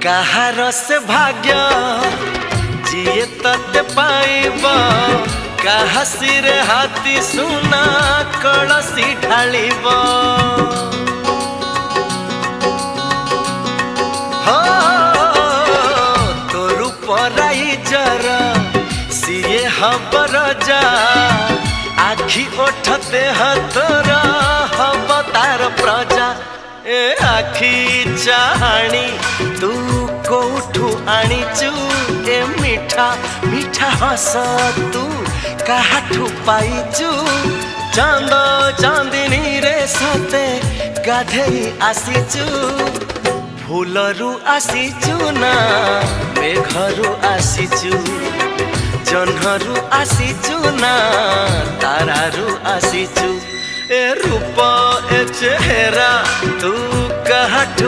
कहार से भाग्य जिए तते पाइब कहा सिरे हाथी सुना कलसी ढालिब हो तोर पराई जरा सिए हबर जा आखि ओठते हतोर हब तार प्रजा ए आखि चाहाणी तू कोठू आनीचु ए मीठा मीठा हस तू काहाठू पाइचु चांद चांदिनी रे सते गाधेई आसीचु फूलरू आसीचु ना मेघरू आसीचु जन्हरू आसीचु ना तारारू आसीचु ए रूप ए चेहरा तू काहाठू